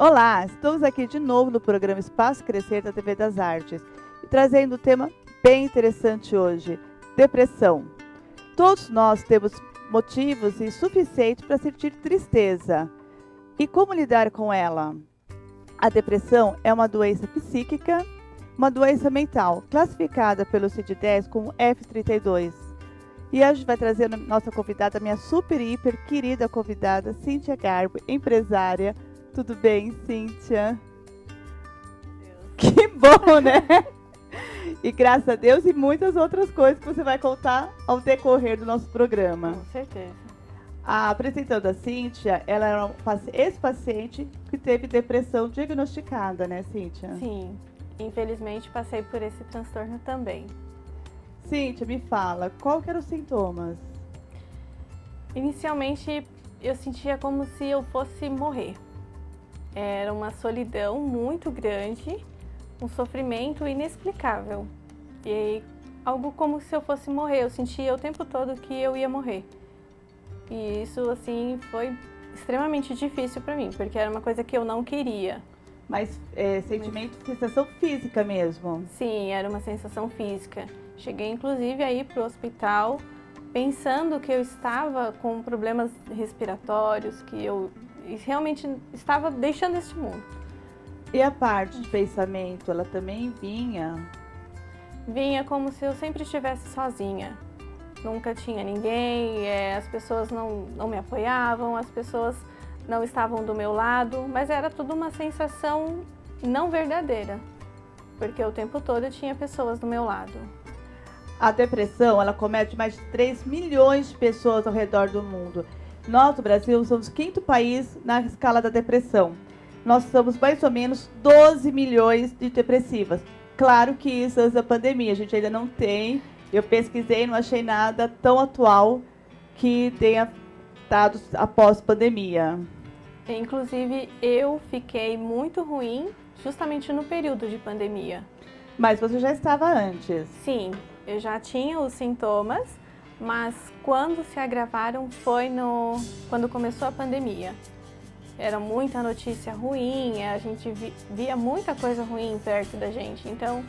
Olá, estamos aqui de novo no programa Espaço Crescer da TV das Artes e trazendo um tema bem interessante hoje: depressão. Todos nós temos motivos suficientes para sentir tristeza. E como lidar com ela? A depressão é uma doença psíquica, uma doença mental, classificada pelo CID-10 como F32. E hoje a gente vai trazer nossa convidada, minha super, hiper querida convidada, Cíntia Garbo, empresária. Tudo bem, Cíntia? Que bom, né? E graças a Deus e muitas outras coisas que você vai contar ao decorrer do nosso programa. Com certeza. Apresentando a Cíntia, ela era ex-paciente que teve depressão diagnosticada, né, Cíntia? Sim, infelizmente passei por esse transtorno também. Cíntia, me fala, qual que eram os sintomas? Inicialmente eu sentia como se eu fosse morrer. Era uma solidão muito grande, um sofrimento inexplicável. E algo como se eu fosse morrer, eu sentia o tempo todo que eu ia morrer. E isso, assim, foi extremamente difícil para mim, porque era uma coisa que eu não queria. Mas sentimento, sensação física mesmo? Sim, era uma sensação física. Cheguei, inclusive, a ir para o hospital pensando que eu estava com problemas respiratórios, que eu realmente estava deixando este mundo. E a parte de pensamento, ela também vinha? Vinha como se eu sempre estivesse sozinha. Nunca tinha ninguém, as pessoas não me apoiavam, as pessoas não estavam do meu lado, mas era tudo uma sensação não verdadeira, porque o tempo todo eu tinha pessoas do meu lado. A depressão, ela comete mais de 3 milhões de pessoas ao redor do mundo. Nós, no Brasil, somos o 5º país na escala da depressão. Nós somos mais ou menos 12 milhões de depressivas. Claro que isso antes da pandemia, a gente ainda não tem. Eu pesquisei, não achei nada tão atual que tenha dado após pandemia. Inclusive, eu fiquei muito ruim justamente no período de pandemia. Mas você já estava antes? Sim, eu já tinha os sintomas, mas quando se agravaram foi quando começou a pandemia. Era muita notícia ruim, a gente via muita coisa ruim perto da gente, então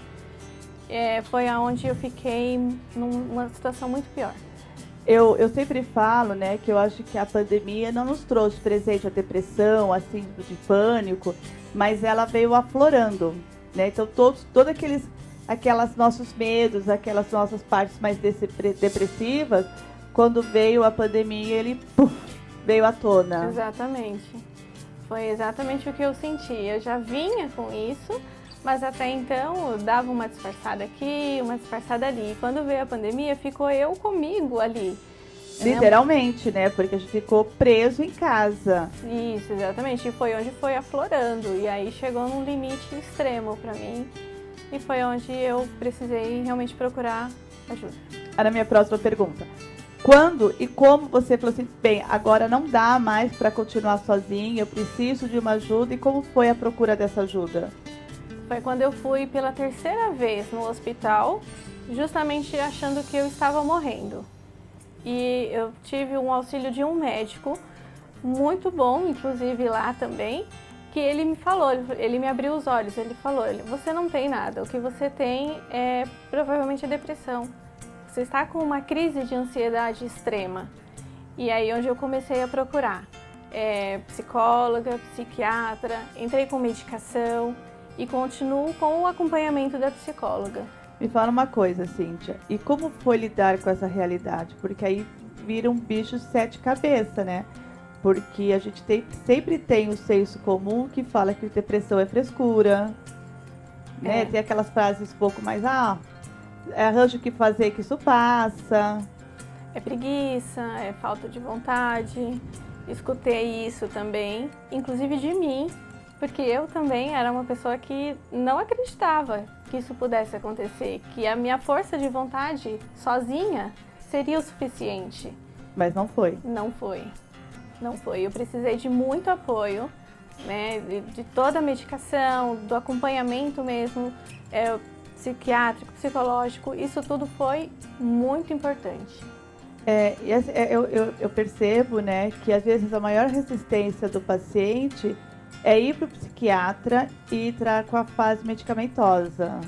foi aonde eu fiquei numa situação muito pior. Eu sempre falo, né, que eu acho que a pandemia não nos trouxe presente a depressão, a síndrome de pânico, mas ela veio aflorando, né? Então todos aquelas nossos medos, aquelas nossas partes mais depressivas, quando veio a pandemia, ele veio à tona. Exatamente. Foi exatamente o que eu senti. Eu já vinha com isso, mas até então eu dava uma disfarçada aqui, uma disfarçada ali. E quando veio a pandemia, ficou eu comigo ali. Literalmente, né? Porque a gente ficou preso em casa. Isso, exatamente. E foi onde foi aflorando. E aí chegou num limite extremo para mim. E foi onde eu precisei realmente procurar ajuda. Era a minha próxima pergunta. Quando e como você falou assim, bem, agora não dá mais para continuar sozinha, eu preciso de uma ajuda, e como foi a procura dessa ajuda? Foi quando eu fui pela 3ª vez no hospital, justamente achando que eu estava morrendo. E eu tive um auxílio de um médico, muito bom, inclusive lá também, que ele me falou, ele me abriu os olhos, ele falou, você não tem nada, o que você tem é provavelmente a depressão. Você está com uma crise de ansiedade extrema. E aí onde eu comecei a procurar psicóloga, psiquiatra, entrei com medicação e continuo com o acompanhamento da psicóloga. Me fala uma coisa, Cíntia, e como foi lidar com essa realidade? Porque aí vira um bicho de 7 cabeças, né? Porque a gente sempre tem o senso comum que fala que depressão é frescura, né? Tem aquelas frases um pouco mais, arranja o que fazer que isso passa. É preguiça, é falta de vontade. Escutei isso também, inclusive de mim, porque eu também era uma pessoa que não acreditava que isso pudesse acontecer, que a minha força de vontade sozinha seria o suficiente. Mas não foi. Não foi. Não foi. Eu precisei de muito apoio, né, de toda a medicação, do acompanhamento mesmo, psiquiátrico, psicológico, isso tudo foi muito importante. Eu percebo, né, que às vezes a maior resistência do paciente é ir para o psiquiatra e entrar com a fase medicamentosa,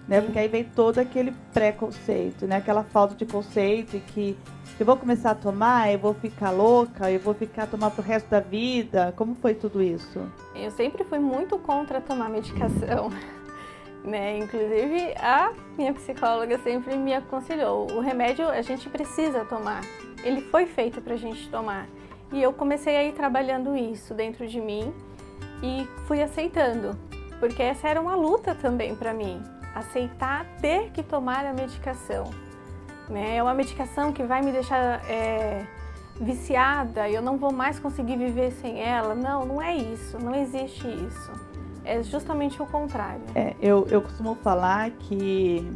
né? Porque aí vem todo aquele preconceito, né? Aquela falta de conceito e que eu vou começar a tomar, eu vou ficar louca, eu vou ficar a tomar pro resto da vida. Como foi tudo isso? Eu sempre fui muito contra tomar medicação, né? Inclusive, a minha psicóloga sempre me aconselhou, o remédio a gente precisa tomar, ele foi feito pra gente tomar. E eu comecei a ir trabalhando isso dentro de mim e fui aceitando, porque essa era uma luta também pra mim, aceitar ter que tomar a medicação. Né? É uma medicação que vai me deixar viciada, eu não vou mais conseguir viver sem ela. Não, não é isso, não existe isso. É justamente o contrário. Eu costumo falar que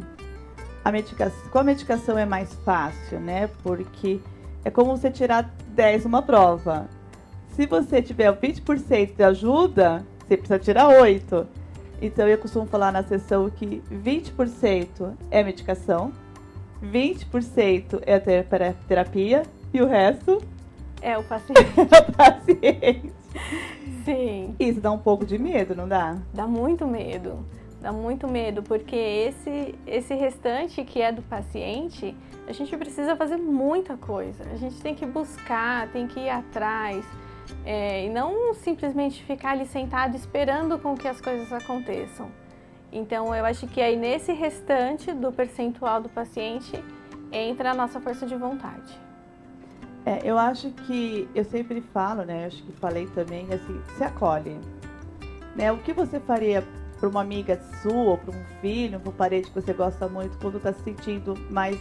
com a medicação é mais fácil, né? Porque é como você tirar 10 numa prova. Se você tiver 20% de ajuda, você precisa tirar 8. Então eu costumo falar na sessão que 20% é medicação, 20% é a terapia e o resto é o paciente. É o paciente. Sim. Isso dá um pouco de medo, não dá? Dá muito medo. Dá muito medo, porque esse restante que é do paciente, a gente precisa fazer muita coisa. A gente tem que buscar, tem que ir atrás. E não simplesmente ficar ali sentado esperando com que as coisas aconteçam. Então, eu acho que aí nesse restante do percentual do paciente entra a nossa força de vontade. Eu acho que, eu sempre falo, né, acho que falei também, assim, se acolhe. Né? O que você faria para uma amiga sua, ou para um filho, para um parente que você gosta muito, quando está se sentindo mais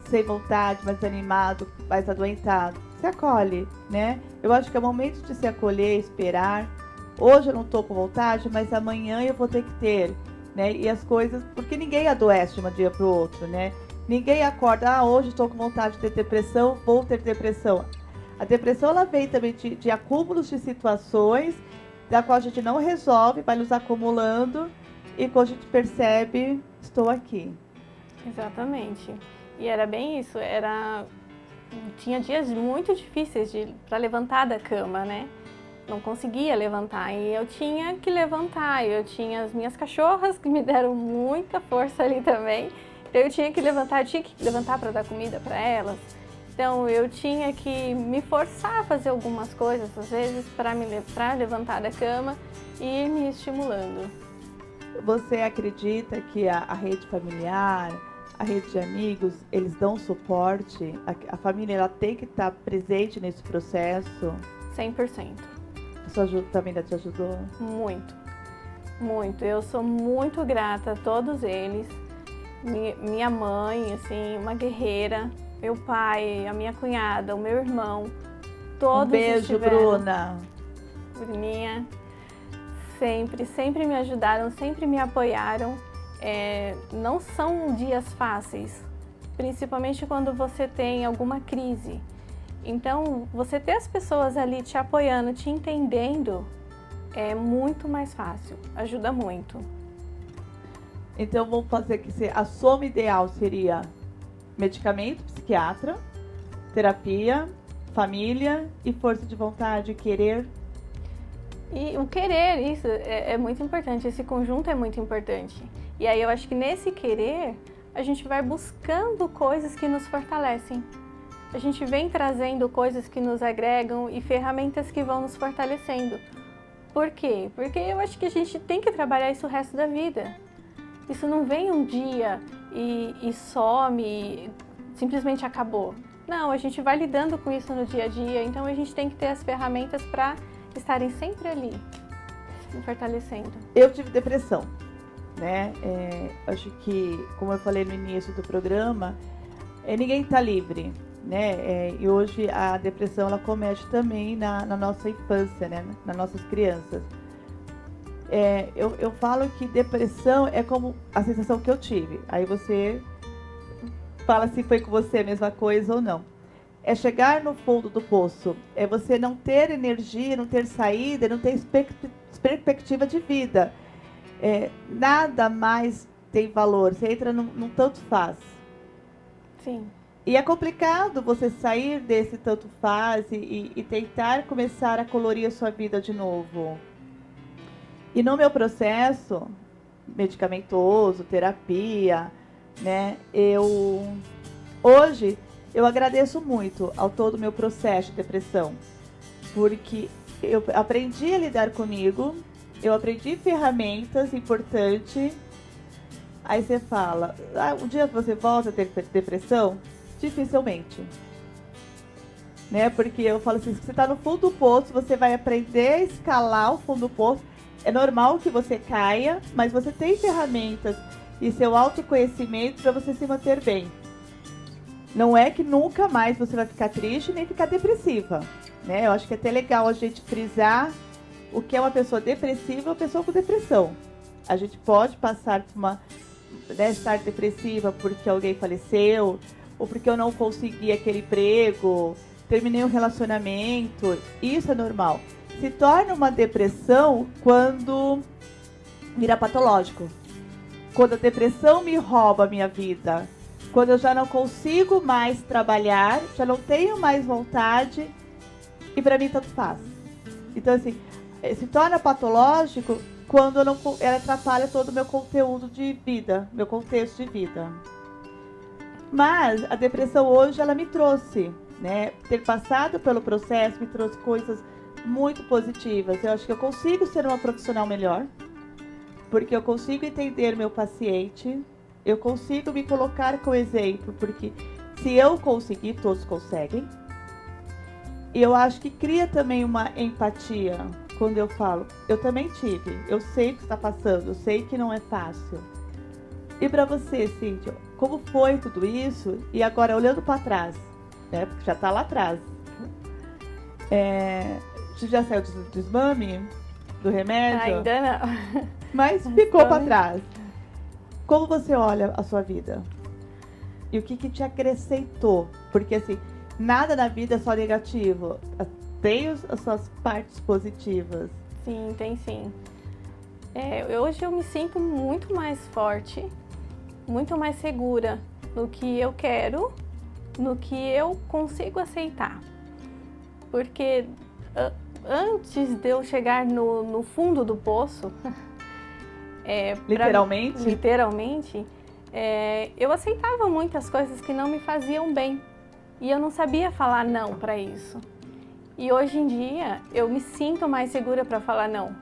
sem vontade, mais animado, mais adoentado? Se acolhe, né? Eu acho que é o momento de se acolher, esperar. Hoje eu não estou com vontade, mas amanhã eu vou ter que ter. Né? E as coisas, porque ninguém adoece de um dia para o outro, né? Ninguém acorda, hoje estou com vontade de ter depressão, vou ter depressão. A depressão, ela vem também de acúmulos de situações, da qual a gente não resolve, vai nos acumulando, e quando a gente percebe, estou aqui. Exatamente. E era bem isso, tinha dias muito difíceis para levantar da cama, né? Não conseguia levantar e eu tinha que levantar. Eu tinha as minhas cachorras que me deram muita força ali também. Então eu tinha que levantar para dar comida para elas. Então eu tinha que me forçar a fazer algumas coisas, às vezes, para levantar da cama e ir me estimulando. Você acredita que a rede familiar, a rede de amigos, eles dão suporte? A família, ela tem que estar presente nesse processo? 100%. Sua família te ajudou? Muito, muito. Eu sou muito grata a todos eles. Minha mãe, assim, uma guerreira. Meu pai, a minha cunhada, o meu irmão. Todos beijo, Bruna. Bruninha. Sempre me ajudaram, sempre me apoiaram. Não são dias fáceis, principalmente quando você tem alguma crise. Então, você ter as pessoas ali te apoiando, te entendendo, é muito mais fácil, ajuda muito. Então, vamos fazer que a soma ideal seria medicamento, psiquiatra, terapia, família e força de vontade, querer. E o querer, isso é muito importante, esse conjunto é muito importante. E aí eu acho que nesse querer, a gente vai buscando coisas que nos fortalecem. A gente vem trazendo coisas que nos agregam e ferramentas que vão nos fortalecendo. Por quê? Porque eu acho que a gente tem que trabalhar isso o resto da vida. Isso não vem um dia e some, simplesmente acabou. Não, a gente vai lidando com isso no dia a dia, então a gente tem que ter as ferramentas para estarem sempre ali, me fortalecendo. Eu tive depressão, né? Acho que, como eu falei no início do programa, ninguém está livre. Né? E hoje a depressão ela comete também na nossa infância, né? Nas nossas crianças. Eu falo que depressão é como a sensação que eu tive. Aí você fala se foi com você a mesma coisa ou não. É chegar no fundo do poço, é você não ter energia, não ter saída, não ter perspectiva de vida. Nada mais tem valor, você entra num tanto faz. Sim. E é complicado você sair desse tanto faz e tentar começar a colorir a sua vida de novo. E no meu processo medicamentoso, terapia, né, hoje eu agradeço muito ao todo o meu processo de depressão, porque eu aprendi a lidar comigo, eu aprendi ferramentas importantes. Aí você fala, um dia você volta a ter depressão? Dificilmente. Né? Porque eu falo assim, se você está no fundo do poço, você vai aprender a escalar o fundo do poço. É normal que você caia, mas você tem ferramentas e seu autoconhecimento para você se manter bem. Não é que nunca mais você vai ficar triste nem ficar depressiva. Né? Eu acho que é até legal a gente frisar o que é uma pessoa depressiva e uma pessoa com depressão. A gente pode passar por uma, né, estar depressiva porque alguém faleceu, ou porque eu não consegui aquele emprego, terminei um relacionamento. Isso é normal. Se torna uma depressão quando vira patológico. Quando a depressão me rouba a minha vida. Quando eu já não consigo mais trabalhar, já não tenho mais vontade, e para mim tanto faz. Então, assim, se torna patológico quando ela atrapalha todo o meu conteúdo de vida, meu contexto de vida. Mas a depressão hoje, ela me trouxe, né? Ter passado pelo processo me trouxe coisas muito positivas. Eu acho que eu consigo ser uma profissional melhor, porque eu consigo entender meu paciente, eu consigo me colocar como exemplo, porque se eu conseguir, todos conseguem. E eu acho que cria também uma empatia quando eu falo, eu também tive, eu sei o que está passando, eu sei que não é fácil. E para você, Cíntia, como foi tudo isso? E agora, olhando para trás, né, porque já está lá atrás. Você já saiu do desmame? Do remédio? Ainda não. Mas ficou para trás. Como você olha a sua vida? E o que te acrescentou? Porque, assim, nada na vida é só negativo. Tem as suas partes positivas. Sim, tem sim. Hoje eu me sinto muito mais forte, muito mais segura no que eu quero, no que eu consigo aceitar. Porque antes de eu chegar no fundo do poço, literalmente, eu aceitava muitas coisas que não me faziam bem. E eu não sabia falar não para isso. E hoje em dia, eu me sinto mais segura para falar não.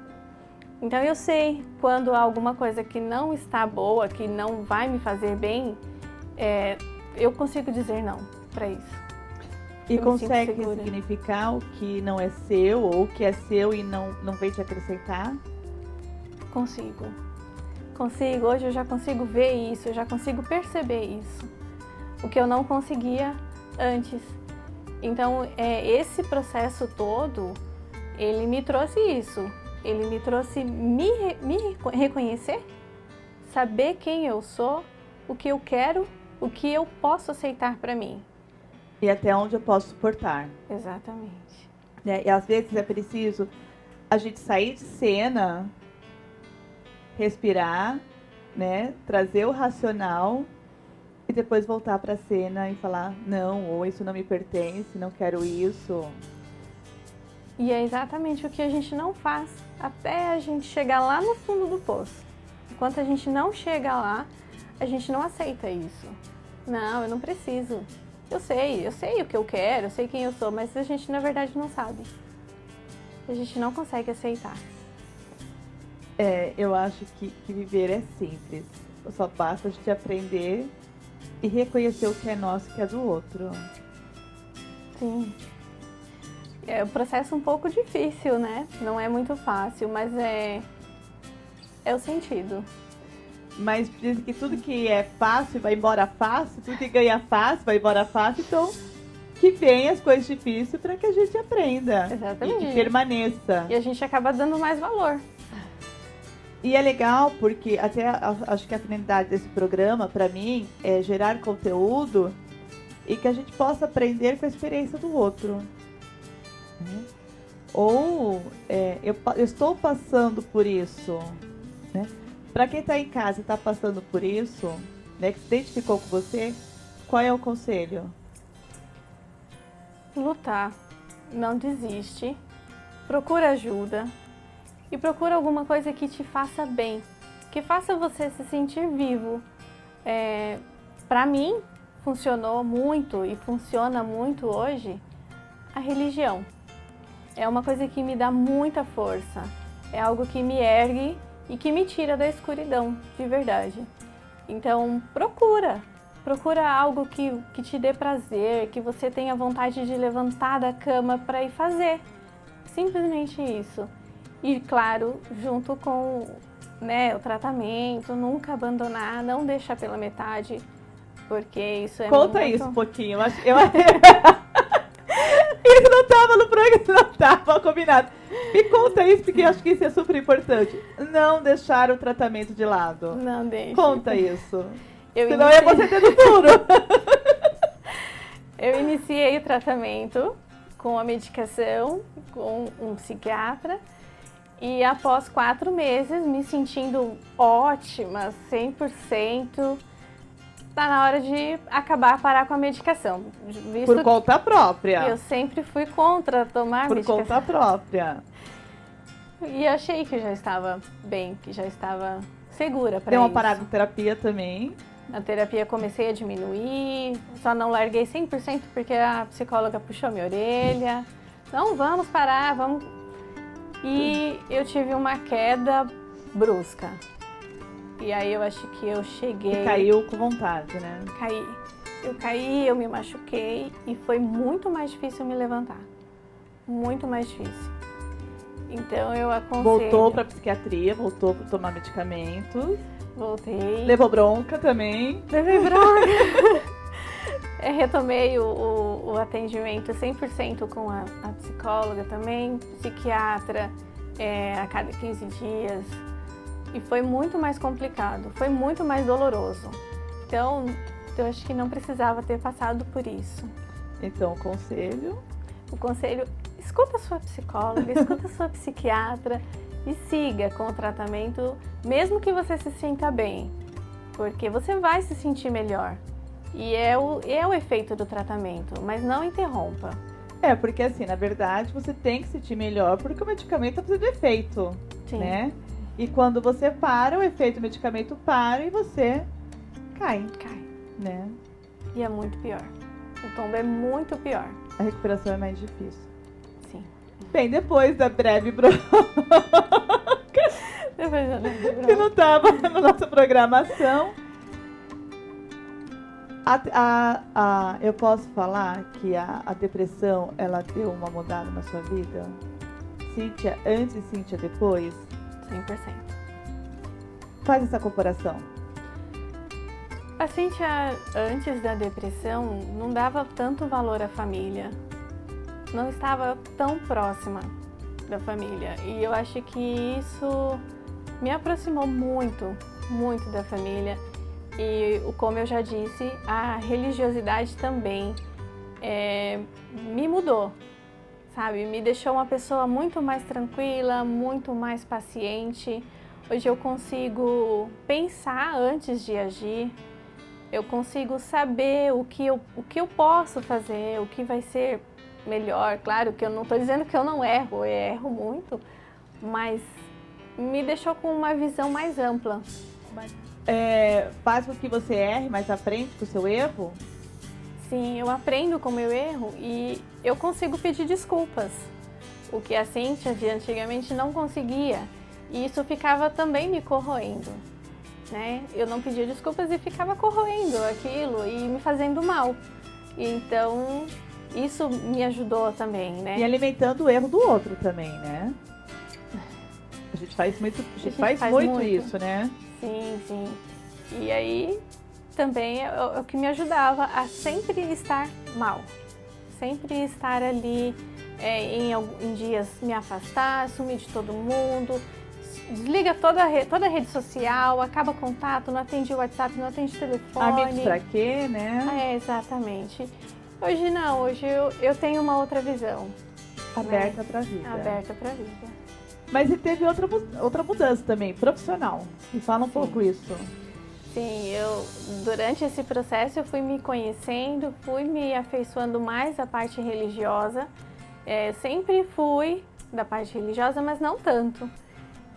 Então eu sei quando há alguma coisa que não está boa, que não vai me fazer bem, eu consigo dizer não para isso. E consegue significar o que não é seu, ou o que é seu e não vem te acrescentar? Consigo. Hoje eu já consigo ver isso, eu já consigo perceber isso. O que eu não conseguia antes. Então, esse processo todo, ele me trouxe isso. Ele me trouxe me reconhecer, saber quem eu sou, o que eu quero, o que eu posso aceitar para mim. E até onde eu posso suportar. Exatamente. E às vezes é preciso a gente sair de cena, respirar, né, trazer o racional e depois voltar para a cena e falar, não, ou isso não me pertence, não quero isso. E é exatamente o que a gente não faz até a gente chegar lá no fundo do poço. Enquanto a gente não chega lá, a gente não aceita isso. Não, eu não preciso. Eu sei o que eu quero, eu sei quem eu sou, mas a gente na verdade não sabe. A gente não consegue aceitar. Eu acho que viver é simples. Só basta a gente aprender e reconhecer o que é nosso e o que é do outro. Sim. É um processo um pouco difícil, né? Não é muito fácil, mas é o sentido. Mas dizem que tudo que é fácil vai embora fácil, tudo que ganha fácil vai embora fácil, então que venha as coisas difíceis para que a gente aprenda. Exatamente. E permaneça. E a gente acaba dando mais valor. E é legal porque até acho que a finalidade desse programa, para mim, é gerar conteúdo e que a gente possa aprender com a experiência do outro. Ou eu estou passando por isso, né? Para quem está em casa e está passando por isso, né, que se identificou com você, qual é o conselho? Lutar, não desiste, procura ajuda e procura alguma coisa que te faça bem, que faça você se sentir vivo. Para mim, funcionou muito e funciona muito hoje a religião. É uma coisa que me dá muita força, é algo que me ergue e que me tira da escuridão, de verdade. Então, procura algo que te dê prazer, que você tenha vontade de levantar da cama para ir fazer. Simplesmente isso. E, claro, junto com, né, o tratamento, nunca abandonar, não deixar pela metade, porque isso é Conta muito... isso um pouquinho. Isso não estava no programa, não estava combinado. Me conta isso, porque eu acho que isso é super importante. Não deixar o tratamento de lado. Não deixe. Conta isso. Senão é você ter no duro. Eu iniciei o tratamento com a medicação, com um psiquiatra. E após 4 meses, me sentindo ótima, 100%, tá na hora de parar com a medicação. Por conta própria. Eu sempre fui contra tomar medicação. Por conta própria. E achei que já estava bem, que já estava segura para isso. Deu uma parada de terapia também. Na terapia comecei a diminuir, só não larguei 100% porque a psicóloga puxou minha orelha. Não, vamos parar, vamos... E eu tive uma queda brusca. E aí eu acho que eu cheguei... E caiu com vontade, né? Caí, eu me machuquei e foi muito mais difícil me levantar. Muito mais difícil. Então eu aconselho... Voltou pra psiquiatria, voltou pra tomar medicamentos. Voltei. Levou bronca também. Levei bronca. Retomei o atendimento 100% com a psicóloga também, psiquiatra a cada 15 dias. E foi muito mais complicado, foi muito mais doloroso. Então, eu acho que não precisava ter passado por isso. Então, o conselho, escuta a sua psicóloga, escuta a sua psiquiatra e siga com o tratamento, mesmo que você se sinta bem, porque você vai se sentir melhor. E é o efeito do tratamento, mas não interrompa. Porque assim, na verdade, você tem que se sentir melhor, porque o medicamento está fazendo efeito, Sim. né? E quando você para, o efeito do medicamento para e você cai, né? E é muito pior. O tombo é muito pior. A recuperação é mais difícil. Sim. Bem, depois da breve bronca, que não estava na nossa programação, eu posso falar que a depressão, ela deu uma mudada na sua vida? Cíntia antes e Cíntia depois? 100%. Faz essa comparação. A Cíntia, antes da depressão, não dava tanto valor à família. Não estava tão próxima da família. E eu acho que isso me aproximou muito, muito da família. E, como eu já disse, a religiosidade também me mudou, sabe? Me deixou uma pessoa muito mais tranquila, muito mais paciente. Hoje eu consigo pensar antes de agir. Eu consigo saber o que eu posso fazer, o que vai ser melhor. Claro que eu não estou dizendo que eu não erro, eu erro muito, mas me deixou com uma visão mais ampla. Faz com que você erre, mas aprende com o seu erro? Sim, eu aprendo com o meu erro e eu consigo pedir desculpas, o que a Cíntia de antigamente não conseguia. E isso ficava também me corroendo, né? Eu não pedia desculpas e ficava corroendo aquilo e me fazendo mal. Então, isso me ajudou também, né? E alimentando o erro do outro também, né? A gente faz muito isso, né? Sim, sim. E aí, também é o que me ajudava a sempre estar mal. Sempre estar ali, em dias me afastar, sumir de todo mundo, desliga toda a rede social, acaba contato, não atende o WhatsApp, não atende o telefone. Amigos pra quê, né? Exatamente. Hoje não, hoje eu tenho uma outra visão. Aberta pra vida. Aberta pra vida. Mas e teve outra mudança também, profissional. Me fala um pouco isso. Sim, durante esse processo eu fui me conhecendo, fui me afeiçoando mais à parte religiosa. Sempre fui da parte religiosa, mas não tanto.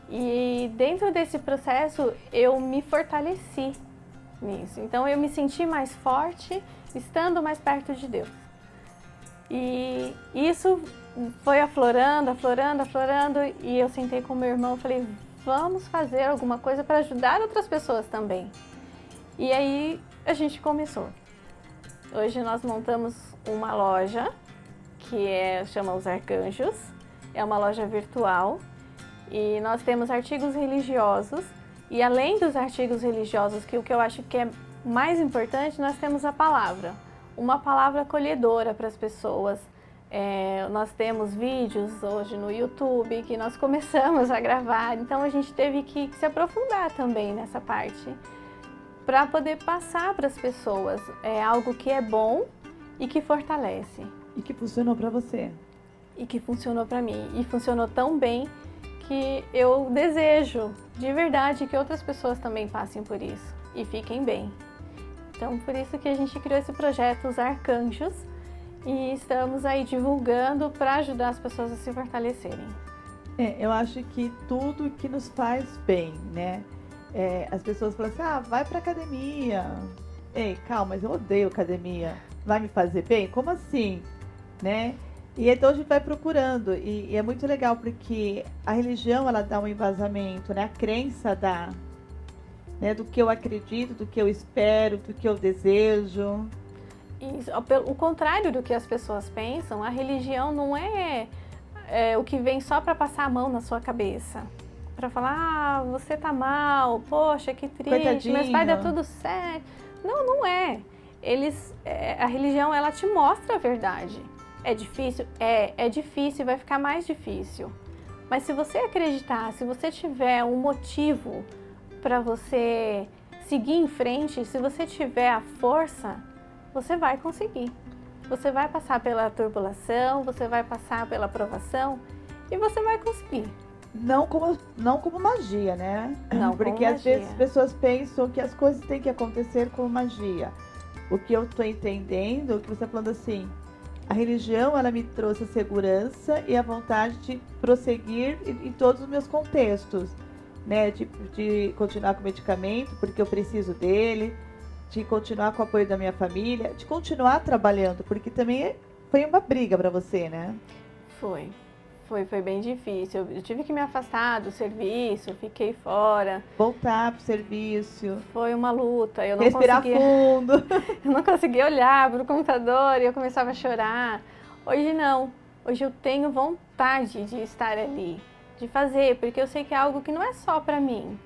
E dentro desse processo eu me fortaleci nisso. Então eu me senti mais forte estando mais perto de Deus. E isso foi aflorando, e eu sentei com meu irmão e falei, vamos fazer alguma coisa para ajudar outras pessoas também. E aí a gente começou. Hoje nós montamos uma loja que chama Os Arcanjos, é uma loja virtual e nós temos artigos religiosos e além dos artigos religiosos, que o que eu acho que é mais importante, nós temos a palavra, uma palavra acolhedora para as pessoas. Nós temos vídeos hoje no YouTube que nós começamos a gravar, então a gente teve que se aprofundar também nessa parte para poder passar para as pessoas algo que é bom e que fortalece. E que funcionou para você. E que funcionou para mim. E funcionou tão bem que eu desejo de verdade que outras pessoas também passem por isso e fiquem bem. Então, por isso que a gente criou esse projeto, Os Arcanjos, e estamos aí divulgando para ajudar as pessoas a se fortalecerem. Eu acho que tudo que nos faz bem, né? As pessoas falam assim, vai pra academia. Ei, calma, mas eu odeio academia. Vai me fazer bem? Como assim? Né? E então a gente vai procurando. E é muito legal porque a religião, ela dá um embasamento, né? A crença dá, né? Do que eu acredito, do que eu espero, do que eu desejo. Isso, o contrário do que as pessoas pensam, a religião não é o que vem só para passar a mão na sua cabeça. Para falar, você tá mal, poxa, que triste, coitadinho, mas vai dar tudo certo. Não, não é. A religião, ela te mostra a verdade. É difícil? É difícil, vai ficar mais difícil. Mas se você acreditar, se você tiver um motivo para você seguir em frente, se você tiver a força, você vai conseguir. Você vai passar pela turbulação, você vai passar pela provação e você vai conseguir. Não como magia, né? Não, porque às vezes as pessoas pensam que as coisas têm que acontecer como magia. O que eu estou entendendo, o que você está falando assim, a religião, ela me trouxe a segurança e a vontade de prosseguir em todos os meus contextos, né? De continuar com o medicamento, porque eu preciso dele, de continuar com o apoio da minha família, de continuar trabalhando, porque também foi uma briga para você, né? Foi bem difícil. Eu tive que me afastar do serviço, fiquei fora. Voltar pro serviço. Foi uma luta. Eu não respirar fundo. Eu não conseguia olhar pro computador e eu começava a chorar. Hoje não. Hoje eu tenho vontade de estar ali, de fazer, porque eu sei que é algo que não é só para mim,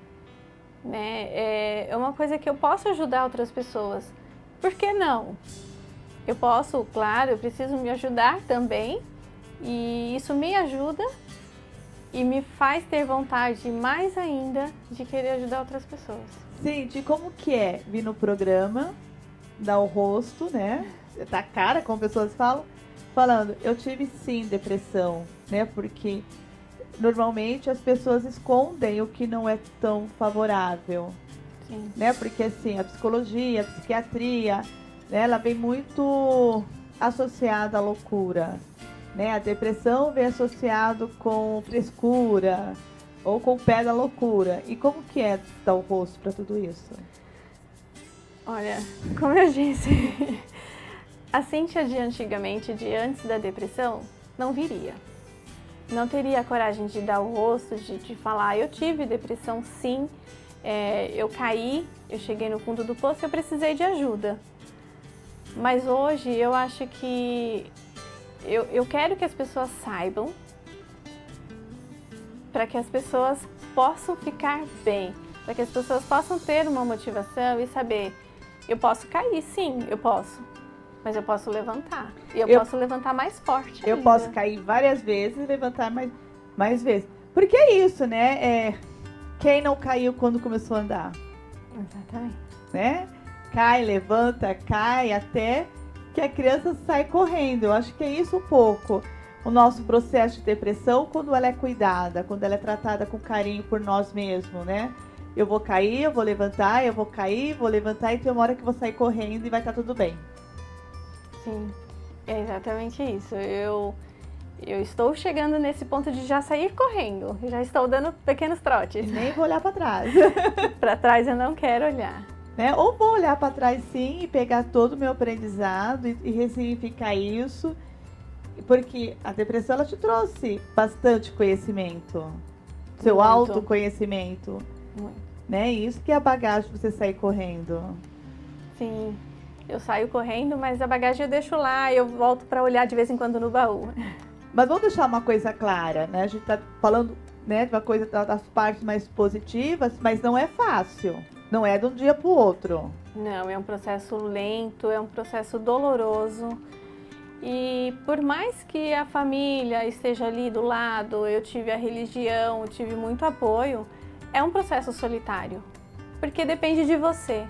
né? É uma coisa que eu posso ajudar outras pessoas. Por que não? Eu posso, claro, eu preciso me ajudar também. E isso me ajuda e me faz ter vontade mais ainda de querer ajudar outras pessoas. Cindy, como que é vir no programa, dar o rosto, né? Tá cara, como pessoas falam, falando, eu tive sim depressão, né? Porque normalmente as pessoas escondem o que não é tão favorável. Sim. Né? Porque assim, a psicologia, a psiquiatria, né? Ela vem muito associada à loucura. Né? A depressão vem associado com frescura ou com o pé da loucura. E como que é dar o rosto para tudo isso? Olha, como eu disse, a Cíntia de antigamente, de antes da depressão, não viria. Não teria a coragem de dar o rosto, de falar, eu tive depressão sim, eu caí, eu cheguei no fundo do poço e eu precisei de ajuda. Mas hoje eu acho que eu quero que as pessoas saibam, para que as pessoas possam ficar bem, para que as pessoas possam ter uma motivação e saber, eu posso cair, sim, eu posso, mas eu posso levantar. E eu posso levantar mais forte ainda. Eu posso cair várias vezes e levantar mais vezes. Porque é isso, né? Quem não caiu quando começou a andar? Exatamente. Né? Cai, levanta, cai até que a criança sai correndo. Eu acho que é isso um pouco o nosso processo de depressão quando ela é cuidada, quando ela é tratada com carinho por nós mesmos, né? Eu vou cair, eu vou levantar, eu vou cair, vou levantar e tem uma hora que eu vou sair correndo e vai estar tudo bem. Sim, é exatamente isso. Eu estou chegando nesse ponto de já sair correndo, já estou dando pequenos trotes. E nem vou olhar para trás. Para trás eu não quero olhar. Né? Ou vou olhar para trás sim e pegar todo o meu aprendizado e ressignificar isso, porque a depressão ela te trouxe bastante conhecimento, seu Muito. autoconhecimento, Muito. né? Isso que é a bagagem para você sair correndo. Sim, eu saio correndo, mas a bagagem eu deixo lá, eu volto para olhar de vez em quando no baú. Mas vamos deixar uma coisa clara, né? A gente está falando, né, de uma coisa das partes mais positivas, mas não é fácil. Não é de um dia para o outro. Não, é um processo lento, é um processo doloroso. E por mais que a família esteja ali do lado, eu tive a religião, eu tive muito apoio, é um processo solitário. Porque depende de você.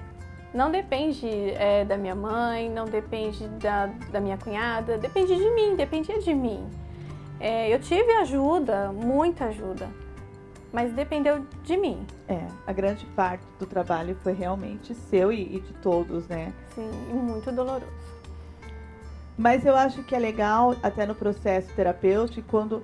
Não depende da minha mãe, não depende da minha cunhada, depende de mim, dependia de mim. Eu tive ajuda, muita ajuda, mas dependeu de mim. A grande parte do trabalho foi realmente seu e de todos, né? Sim, e muito doloroso. Mas eu acho que é legal, até no processo terapêutico, quando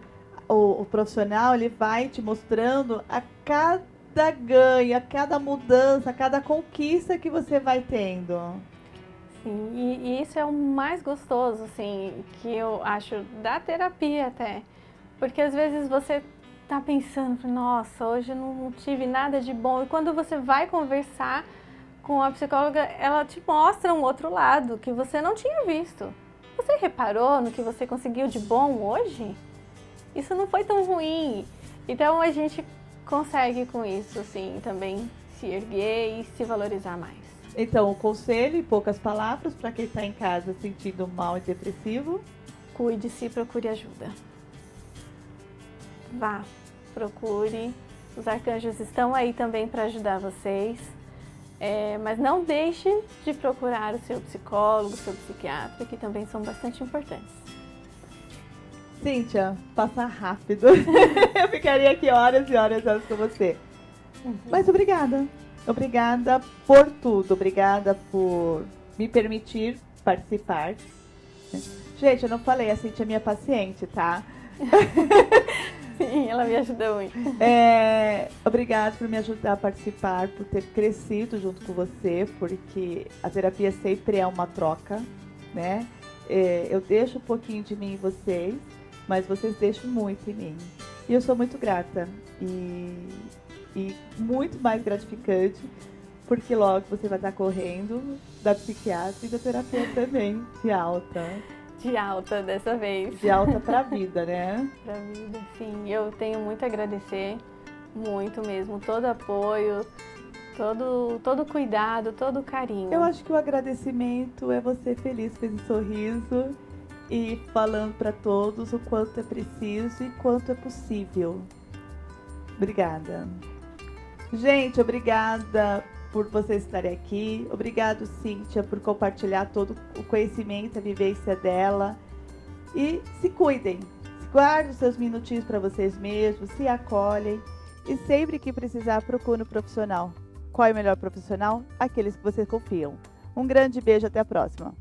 o profissional ele vai te mostrando a cada ganho, a cada mudança, a cada conquista que você vai tendo. Sim, e isso é o mais gostoso, assim, que eu acho da terapia até. Porque às vezes você tá pensando, nossa, hoje eu não tive nada de bom. E quando você vai conversar com a psicóloga, ela te mostra um outro lado que você não tinha visto. Você reparou no que você conseguiu de bom hoje? Isso não foi tão ruim. Então a gente consegue com isso, assim, também se erguer e se valorizar mais. Então, o conselho, em poucas palavras, para quem está em casa sentindo mal e depressivo: cuide-se e procure ajuda. Vá, procure. Os arcanjos estão aí também para ajudar vocês. Mas não deixe de procurar o seu psicólogo, o seu psiquiatra, que também são bastante importantes. Cíntia, passa rápido. Eu ficaria aqui horas e horas com você. Mas obrigada. Obrigada por tudo. Obrigada por me permitir participar. Gente, eu não falei, a Cíntia é minha paciente, tá? Sim, ela me ajudou muito. Obrigada por me ajudar a participar, por ter crescido junto com você, porque a terapia sempre é uma troca, né? Eu deixo um pouquinho de mim em vocês, mas vocês deixam muito em mim. E eu sou muito grata e muito mais gratificante, porque logo você vai estar correndo da psiquiatra e da terapia também, de alta. De alta dessa vez. De alta pra vida, né? Pra vida, sim. Eu tenho muito a agradecer, muito mesmo, todo apoio, todo cuidado, todo carinho. Eu acho que o agradecimento é você feliz com esse sorriso e falando para todos o quanto é preciso e quanto é possível. Obrigada. Gente, obrigada por vocês estarem aqui. Obrigado, Cíntia, por compartilhar todo o conhecimento, a vivência dela. E se cuidem. Guardem os seus minutinhos para vocês mesmos, se acolhem. E sempre que precisar, procure um profissional. Qual é o melhor profissional? Aqueles que vocês confiam. Um grande beijo, até a próxima.